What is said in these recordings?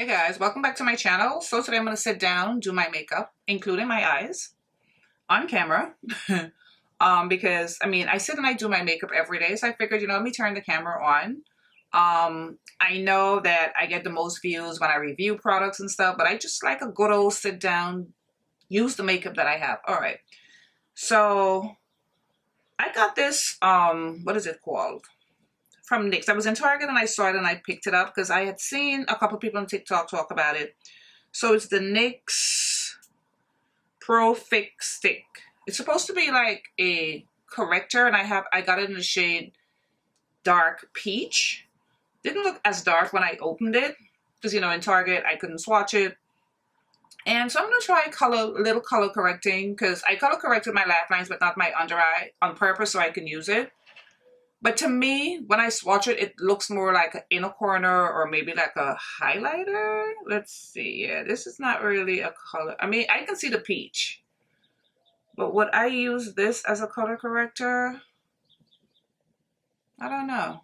Hey guys, welcome back to my channel. So today I'm going to sit down, do my makeup, including my eyes, on camera. Because, I sit and I do my makeup every day, so I figured, let me turn the camera on. I know that I get the most views when I review products and stuff, but I just like a good old sit down, use the makeup that I have. All right. So I got this, what is it called? From NYX. I was in Target and I saw it and I picked it up because I had seen a couple people on TikTok talk about it. So it's the NYX Pro Fix Stick. It's supposed to be like a corrector, and I got it in the shade Dark Peach. Didn't look as dark when I opened it because in Target I couldn't swatch it. And so I'm gonna try little color correcting because I color corrected my laugh lines but not my under eye on purpose so I can use it. But to me, when I swatch it, it looks more like an inner corner or maybe like a highlighter. Let's see. Yeah, this is not really a color. I can see the peach. But would I use this as a color corrector? I don't know.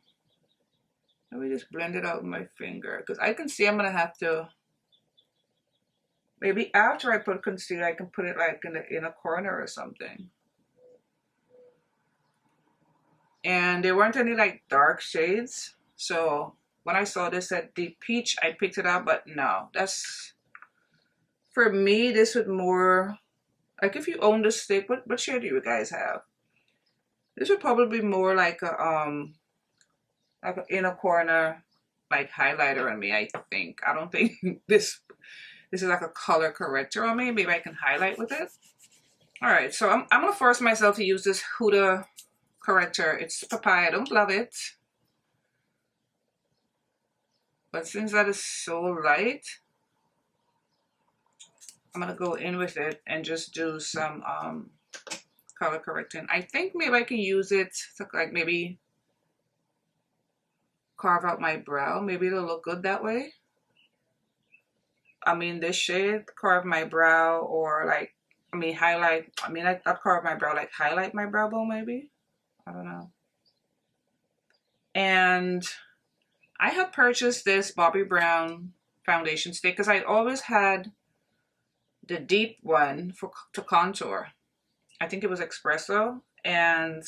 Let me just blend it out with my finger. Because I can see I'm going to have to... Maybe after I put concealer, I can put it like in the inner corner or something. And there weren't any like dark shades, so when I saw this at Deep Peach, I picked it up. But no, that's for me. This would more like if you own the stick. What shade do you guys have? This would probably be more like an inner corner like highlighter on me. I think. I don't think this is like a color corrector on me. Maybe I can highlight with it. All right, so I'm gonna force myself to use this Huda corrector. It's Papaya. I don't love it, but since that is so light, I'm gonna go in with it and just do some color correcting. I think maybe I can use it to like maybe carve out my brow. Maybe it'll look good that way. This shade, carve my brow, or like highlight. Not carve my brow, like highlight my brow bone maybe. I don't know. And I had purchased this Bobbi Brown foundation stick because I always had the deep one to contour. I think it was espresso, and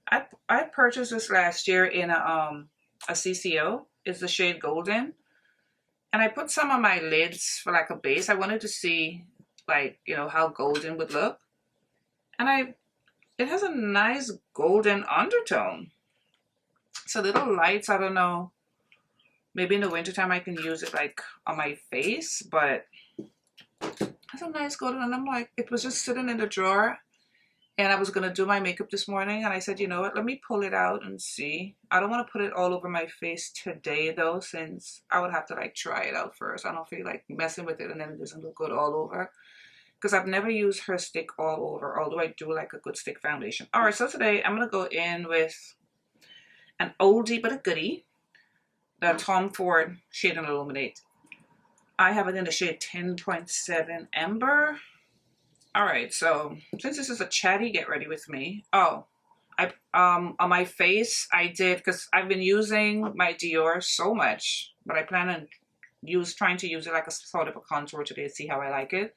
I purchased this last year in a CCO. It's the shade Golden, and I put some on my lids for like a base. I wanted to see like how golden would look, and it has a nice golden undertone. It's a little light, so I don't know. Maybe in the wintertime I can use it like on my face, but it has a nice golden. And I'm like, it was just sitting in the drawer, and I was going to do my makeup this morning, and I said, you know what, let me pull it out and see. I don't want to put it all over my face today though, since I would have to like try it out first. I don't feel like messing with it and then it doesn't look good all over. Because I've never used her stick all over, although I do like a good stick foundation. All right, so today I'm going to go in with an oldie but a goodie, the Tom Ford shade in Illuminate. I have it in the shade 10.7 Amber. All right, so since this is a chatty get ready with me. Oh, on my face I did, because I've been using my Dior so much, but I plan on trying to use it like a sort of a contour today to see how I like it.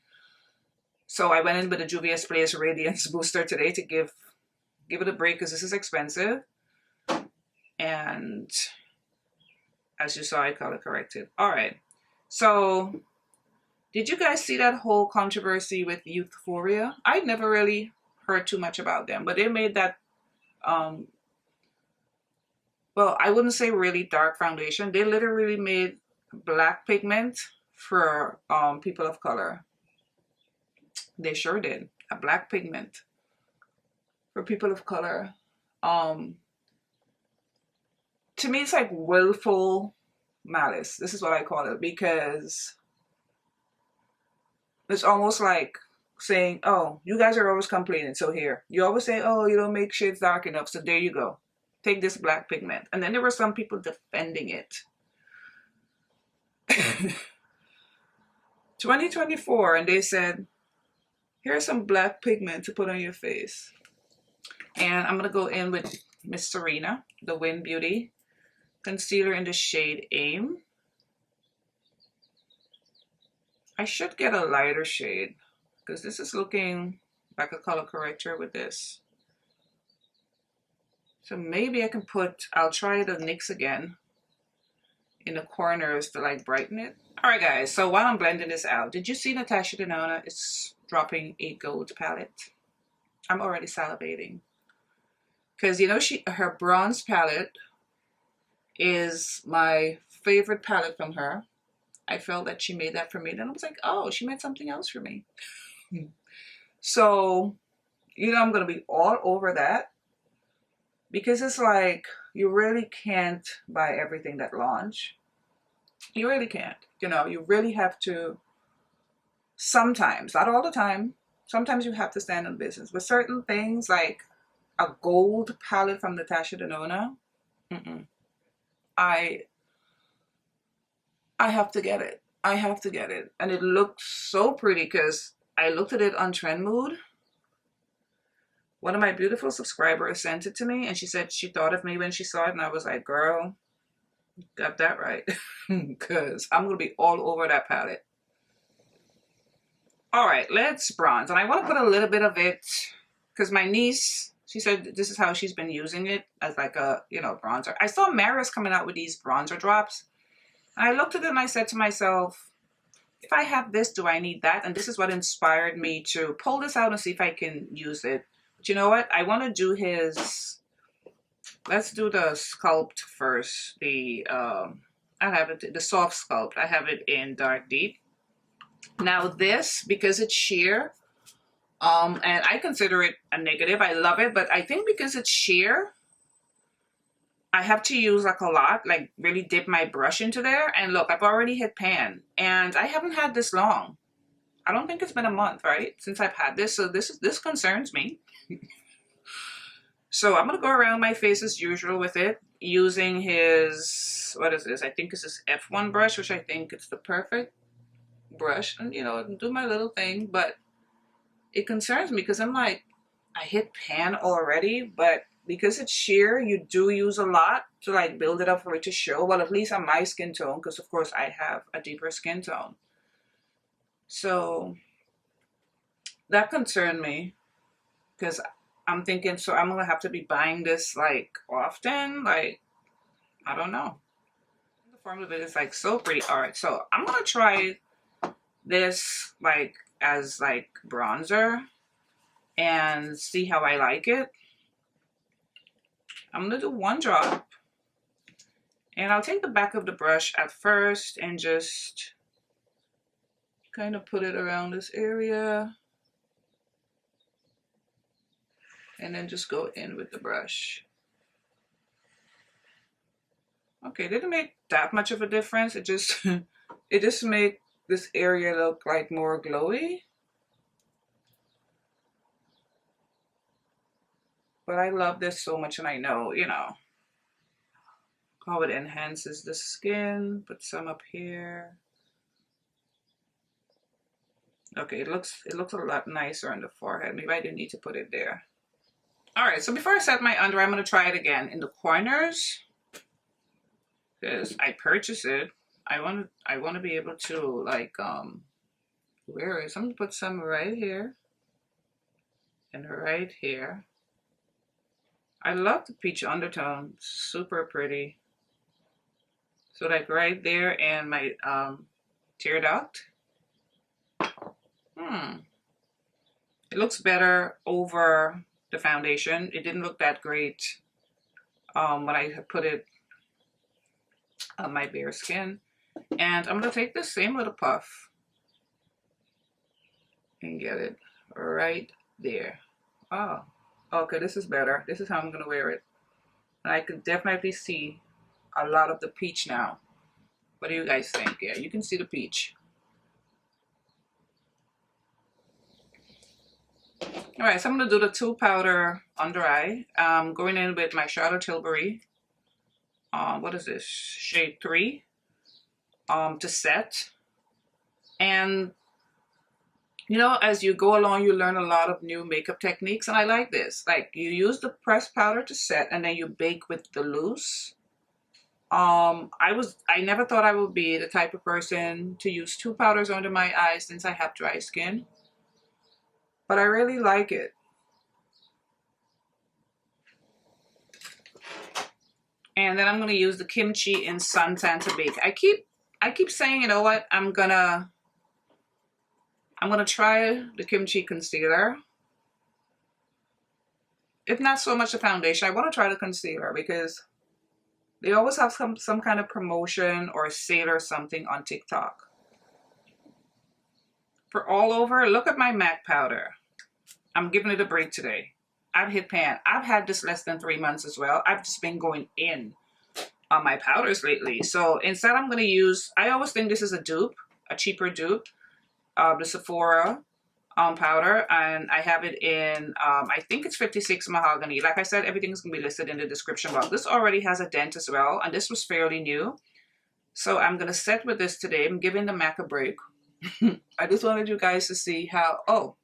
So I went in with the Juvias Radiance booster today to give it a break because this is expensive. And as you saw, I color corrected. All right. So did you guys see that whole controversy with Euphoria? I never really heard too much about them, but they made that, well, I wouldn't say really dark foundation. They literally made black pigment for people of color. They sure did. A black pigment for people of color. To me, it's like willful malice. This is what I call it, because it's almost like saying, oh, you guys are always complaining, so here. You always say, oh, you don't make shades dark enough, so there you go. Take this black pigment. And then there were some people defending it. 2024, and they said, here's some black pigment to put on your face. And I'm going to go in with Miss Serena, the Win Beauty concealer in the shade Aim. I should get a lighter shade because this is looking like a color corrector with this. So maybe I can put, I'll try the NYX again in the corners to like brighten it. All right, guys, so while I'm blending this out, did you see Natasha Denona is dropping a gold palette? I'm already salivating. Because, you know, her bronze palette is my favorite palette from her. I felt that she made that for me. Then I was like, oh, she made something else for me. So, you know, I'm going to be all over that. Because it's like, you really can't buy everything that launch. You really can't. You know, you really have to, sometimes, not all the time, sometimes you have to stand in business. With certain things, like a gold palette from Natasha Denona, I have to get it. I have to get it. And it looks so pretty because I looked at it on Trend Mood. One of my beautiful subscribers sent it to me and she said she thought of me when she saw it. And I was like, girl, got that right. Because I'm going to be all over that palette. All right, let's bronze. And I want to put a little bit of it because my niece, she said this is how she's been using it as like a, you know, bronzer. I saw Maris coming out with these bronzer drops. And I looked at it and I said to myself, if I have this, do I need that? And this is what inspired me to pull this out and see if I can use it. But you know what? I want to do his, let's do the sculpt first. The, I have it, the SoftSculpt. I have it in dark deep. Now this, because it's sheer, and I consider it a negative. I love it, but I think because it's sheer, I have to use like a lot, like really dip my brush into there. And look, I've already hit pan and I haven't had this long. I don't think it's been a month, right? Since I've had this. So this concerns me. So I'm going to go around my face as usual with it using his, what is this? I think this is F1 brush, which I think it's the perfect brush. And, you know, do my little thing, but it concerns me because I'm like, I hit pan already, but because it's sheer, you do use a lot to like build it up for it to show. Well, at least on my skin tone, because of course I have a deeper skin tone. So that concerned me because I'm thinking, so I'm gonna have to be buying this like often. Like, I don't know. The form of it is like so pretty. All right, so I'm gonna try this like as like bronzer and see how I like it. I'm gonna do one drop and I'll take the back of the brush at first and just kind of put it around this area and then just go in with the brush. Okay, didn't make that much of a difference. It just made this area look like more glowy. But I love this so much and I know, you know, how it enhances the skin. Put some up here. Okay, it looks a lot nicer on the forehead. Maybe I didn't need to put it there. All right, so before I set my under, I'm going to try it again in the corners because I purchased it. I want to be able to like wear it. So I'm going to put some right here and right here. I love the peach undertone, super pretty. So like right there in my tear duct. It looks better over the foundation. It didn't look that great when I put it on my bare skin. And I'm gonna take this same little puff and get it right there. Oh, okay, this is better. This is how I'm gonna wear it. And I can definitely see a lot of the peach now. What do you guys think? Yeah, you can see the peach. All right, so I'm gonna do the 2 powder under eye. Going in with my Charlotte Tilbury. What is this? Shade 3. To set. And you know, as you go along, you learn a lot of new makeup techniques, and I like this. Like, you use the pressed powder to set, and then you bake with the loose. I never thought I would be the type of person to use 2 powders under my eyes since I have dry skin. But I really like it. And then I'm gonna use the Kimchi in Suntan to Bake. I keep saying, you know what, I'm gonna try the Kimchi concealer. If not so much the foundation, I want to try the concealer because they always have some kind of promotion or sale or something on TikTok. For all over, look at my MAC powder. I'm giving it a break today. I've hit pan. I've had this less than 3 months as well. I've just been going in on my powders lately. So instead I'm going to use, I always think this is a dupe, a cheaper dupe, the Sephora powder, and I have it in, I think it's 56 mahogany. Like I said, everything is going to be listed in the description box. This already has a dent as well, and this was fairly new. So I'm going to set with this today. I'm giving the MAC a break. I just wanted you guys to see how, oh,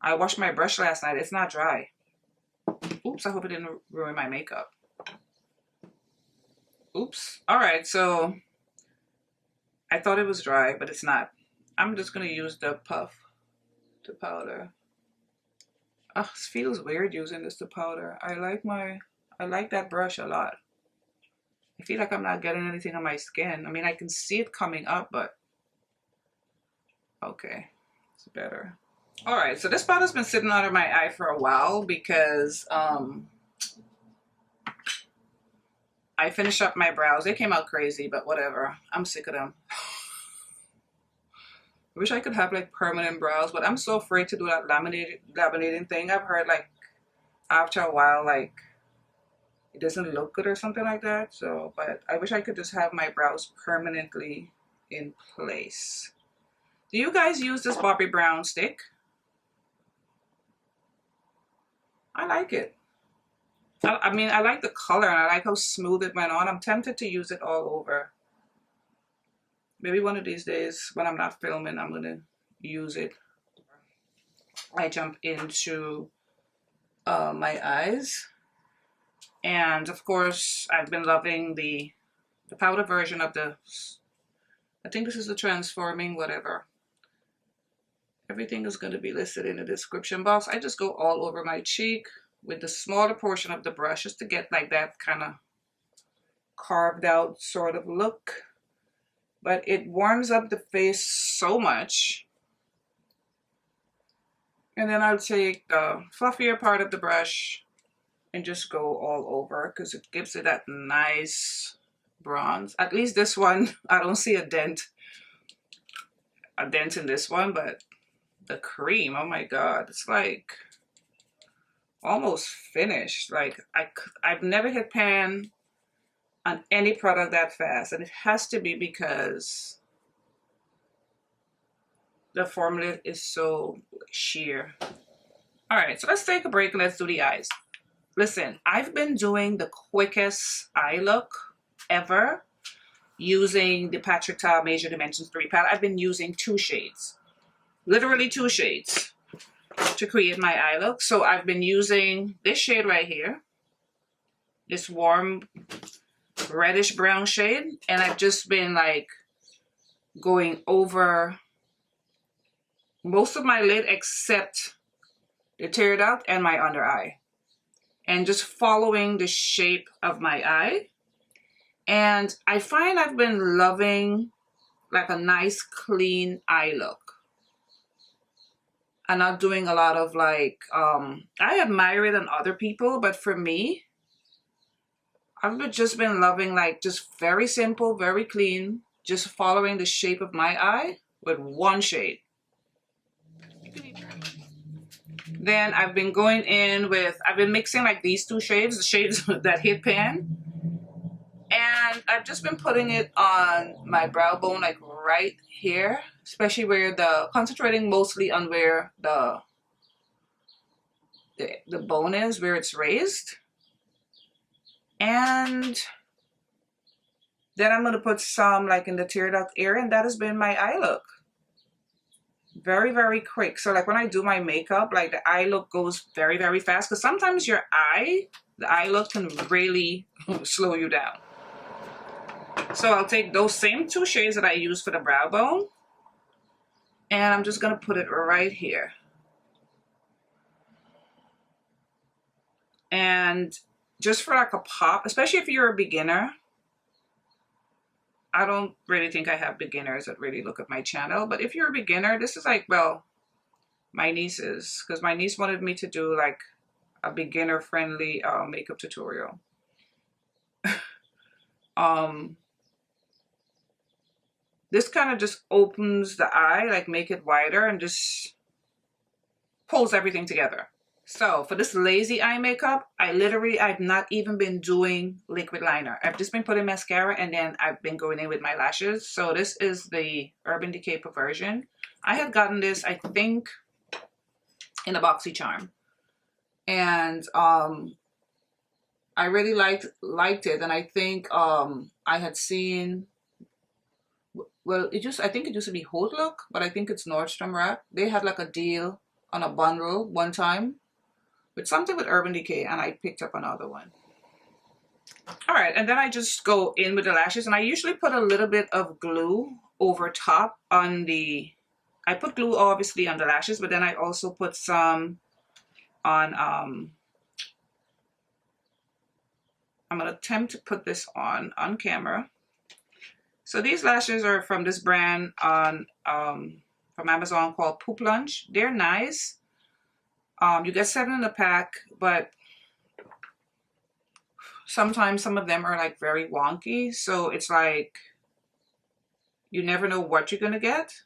I washed my brush last night. It's not dry. Oops, I hope it didn't ruin my makeup. Oops. All right, so I thought it was dry, but it's not. I'm just going to use the puff to powder. Oh, it feels weird using this to powder. I like that brush a lot. I feel like I'm not getting anything on my skin. I mean, I can see it coming up, but okay, it's better. All right, so this powder's been sitting under my eye for a while because I finished up my brows. They came out crazy, but whatever. I'm sick of them. I wish I could have like permanent brows, but I'm so afraid to do that laminating thing. I've heard like after a while, like it doesn't look good or something like that. So, but I wish I could just have my brows permanently in place. Do you guys use this Bobbi Brown stick? I like it. I mean, I like the color and I like how smooth it went on. I'm tempted to use it all over. Maybe one of these days when I'm not filming, I'm going to use it. I jump into my eyes. And of course, I've been loving the powder version of the, I think this is the transforming whatever. Everything is going to be listed in the description box. I just go all over my cheek with the smaller portion of the brush just to get like that kind of carved out sort of look. But it warms up the face so much. And then I'll take the fluffier part of the brush and just go all over because it gives it that nice bronze. At least this one, I don't see a dent in this one, but the cream, oh my god, it's like almost finished. Like I've never hit pan on any product that fast, and it has to be because the formula is so sheer. All right, so let's take a break and let's do the eyes. Listen, I've been doing the quickest eye look ever using the Patrick Ta Major Dimensions 3 palette. I've been using 2 shades. Literally 2 shades to create my eye look. So I've been using this shade right here, this warm reddish brown shade, and I've just been like going over most of my lid except the tear duct and my under eye, and just following the shape of my eye. And I find I've been loving like a nice clean eye look. I'm not doing a lot of like, I admire it on other people, but for me, I've just been loving like just very simple, very clean, just following the shape of my eye with 1 shade. Then I've been going in with, I've been mixing like these 2 shades, the shades that hit pan. And I've just been putting it on my brow bone, like right here, especially where concentrating mostly on where the bone is, where it's raised. And then I'm going to put some like in the tear duct area, and that has been my eye look. Very, very quick. So like when I do my makeup, like the eye look goes very, very fast, because sometimes the eye look can really slow you down. So I'll take those same 2 shades that I used for the brow bone, and I'm just gonna put it right here. And just for like a pop, especially if you're a beginner. I don't really think I have beginners that really look at my channel, but if you're a beginner, this is like, well, my niece's, because my niece wanted me to do like a beginner friendly makeup tutorial. This kind of just opens the eye, like make it wider, and just pulls everything together. So for this lazy eye makeup, I've not even been doing liquid liner. I've just been putting mascara, and then I've been going in with my lashes. So this is the Urban Decay Perversion. I had gotten this, I think, in a BoxyCharm. And I really liked it. And I think I had seen, well, I think it used to be Haute Look, but I think it's Nordstrom Rack. They had like a deal on a bundle one time with something with Urban Decay, and I picked up another one. All right, and then I just go in with the lashes, and I usually put a little bit of glue over top on the, I put glue obviously on the lashes, but then I also put some on, I'm gonna attempt to put this on camera. So these lashes are from this brand on from Amazon called Poop Lunch. They're nice. You get 7 in a pack, but sometimes some of them are like very wonky. So it's like, you never know what you're gonna get.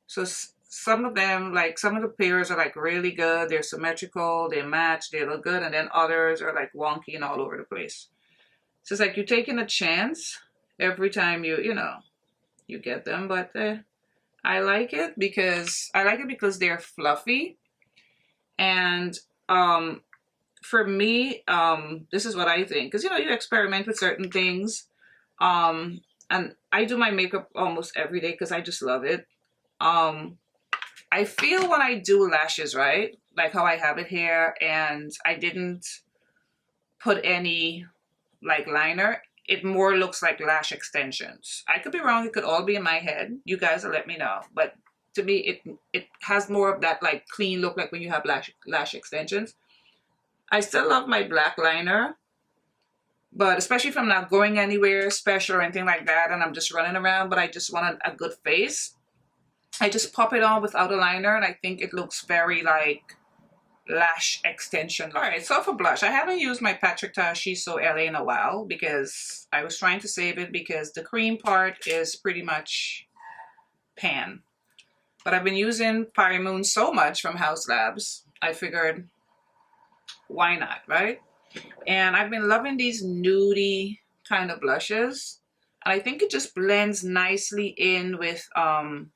So some of them, like some of the pairs are like really good. They're symmetrical, they match, they look good. And then others are like wonky and all over the place. So it's like you're taking a chance every time you get them. But I like it because they're fluffy. And for me, this is what I think, because you experiment with certain things, and I do my makeup almost every day because I just love it. I feel when I do lashes, right, like how I have it here, and I didn't put any like liner, it more looks like lash extensions. I could be wrong, it could all be in my head. You guys will let me know, but to me, it has more of that like clean look, like when you have lash extensions. I still love my black liner, but especially if I'm not going anywhere special or anything like that, and I'm just running around, but I just want a good face, I just pop it on without a liner, and I think it looks very like lash extension. All right, so for blush, I haven't used my Patrick Ta Shiso LA in a while because I was trying to save it because the cream part is pretty much pan. But I've been using Fire Moon so much from House Labs, I figured, why not, right? And I've been loving these nudie kind of blushes. And I think it just blends nicely in with like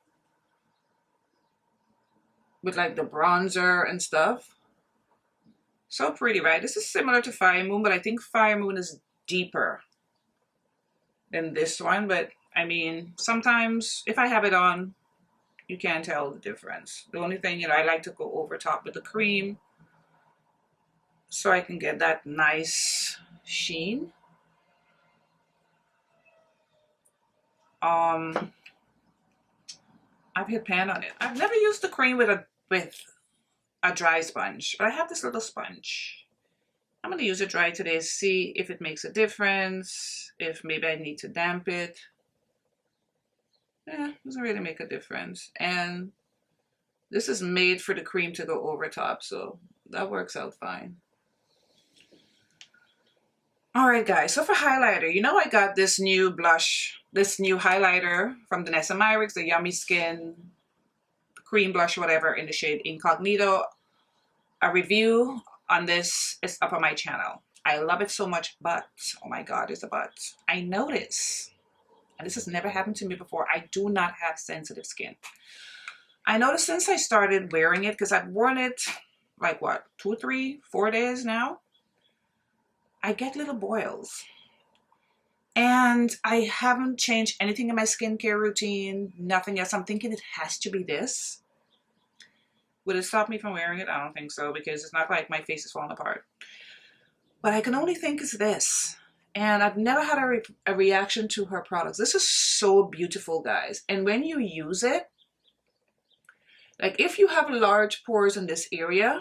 the bronzer and stuff. So pretty, right? This is similar to Fire Moon, but I think Fire Moon is deeper than this one. But I mean, sometimes if I have it on, you can't tell the difference. The only thing, I like to go over top with the cream so I can get that nice sheen. I've hit pan on it. I've never used the cream with a dry sponge, but I have this little sponge. I'm going to use it dry today, see if it makes a difference, if maybe I need to damp it. Yeah, doesn't really make a difference. And this is made for the cream to go over top, so that works out fine. All right, guys, so for highlighter, I got this new blush, this new highlighter from Danessa Myricks, the Yummy Skin cream blush, whatever, in the shade Incognito. A review on this is up on my channel. I love it so much, but, oh my God, it's a but. I notice, and this has never happened to me before, I do not have sensitive skin. I noticed since I started wearing it, because I've worn it like what, 2, 3, 4 days now, I get little boils. And I haven't changed anything in my skincare routine, nothing else. I'm thinking it has to be this. Would it stop me from wearing it? I don't think so, because it's not like my face is falling apart. But I can only think it's this. And I've never had a reaction to her products. This is so beautiful, guys. And when you use it, like if you have large pores in this area,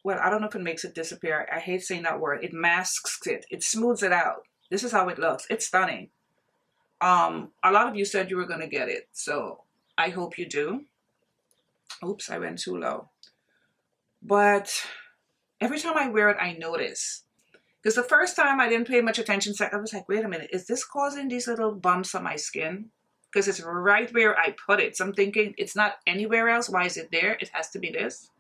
well, I don't know if it makes it disappear. I hate saying that word. It masks it. It smooths it out. This is how it looks. It's stunning. A lot of you said you were going to get it, so I hope you do. Oops, I went too low. But every time I wear it, I notice. Because the first time I didn't pay much attention, so I was like, wait a minute, is this causing these little bumps on my skin? Because it's right where I put it. So I'm thinking it's not anywhere else. Why is it there? It has to be this.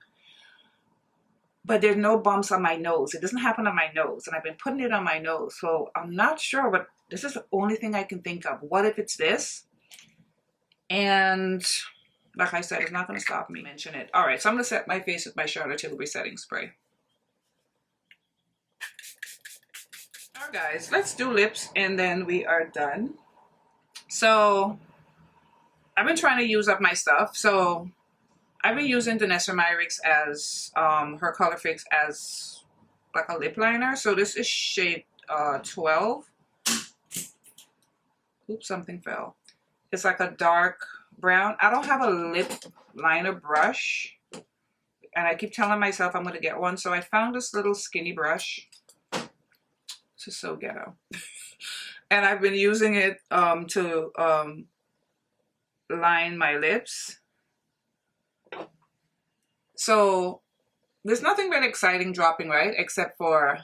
But there's no bumps on my nose. It doesn't happen on my nose. And I've been putting it on my nose. So I'm not sure, but this is the only thing I can think of. What if it's this? And like I said, it's not going to stop me mention it. All right, so I'm going to set my face with my Charlotte Tilbury setting spray. All right, guys, let's do lips and then we are done. So I've been trying to use up my stuff. So I've been using Danessa Myricks as her Color Fix as like a lip liner. So this is shade 12. Oops, something fell. It's like a dark brown. I don't have a lip liner brush, and I keep telling myself I'm going to get one. So I found this little skinny brush. This is so ghetto. And I've been using it to line my lips. So there's nothing really exciting dropping, right? Except for,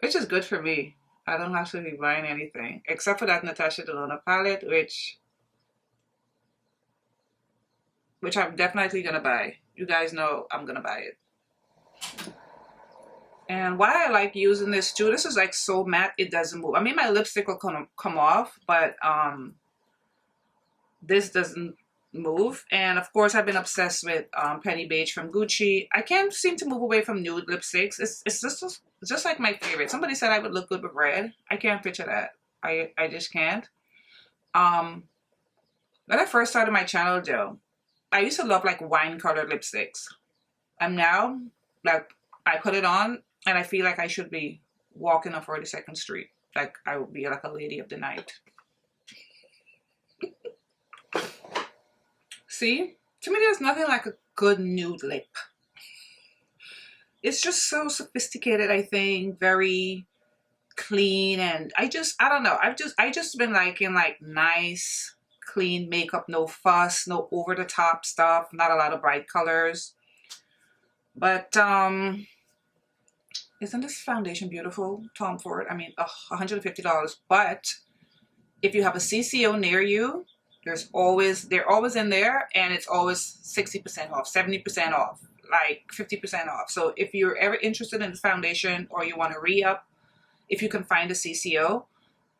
which is good for me. I don't have to be buying anything. Except for that Natasha Denona palette, which I'm definitely going to buy. You guys know I'm going to buy it. And why I like using this too, this is like so matte, it doesn't move. I mean, my lipstick will come off, but this doesn't move. And of course, I've been obsessed with Penny Beige from Gucci. I can't seem to move away from nude lipsticks. It's just like my favorite. Somebody said I would look good with red. I can't picture that. I just can't. When I first started my channel though, I used to love like wine colored lipsticks. And now, like, I put it on and I feel like I should be walking on 42nd Street. Like I would be like a lady of the night. See? To me, there's nothing like a good nude lip. It's just so sophisticated, I think. Very clean. And I don't know. I just been liking like nice, clean makeup. No fuss, no over the top stuff. Not a lot of bright colors. But, isn't this foundation beautiful? Tom Ford. I mean, $150. But if you have a CCO near you, they're always in there, and it's always 60% off, 70% off, like 50% off. So if you're ever interested in the foundation or you want to re-up, if you can find a CCO,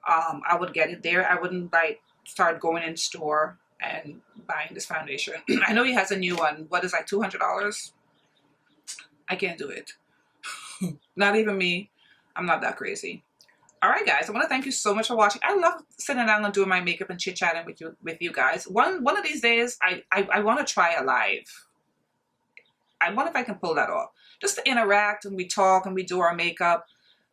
I would get it there. I wouldn't like start going in store and buying this foundation. I know he has a new one. What is like $200? I can't do it. Not even me. I'm not that crazy. All right, guys. I want to thank you so much for watching. I love sitting down and doing my makeup and chit-chatting with you guys. One of these days, I want to try a live. I wonder if I can pull that off. Just to interact and we talk and we do our makeup.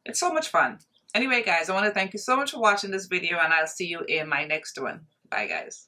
It's so much fun. Anyway, guys, I want to thank you so much for watching this video, and I'll see you in my next one. Bye, guys.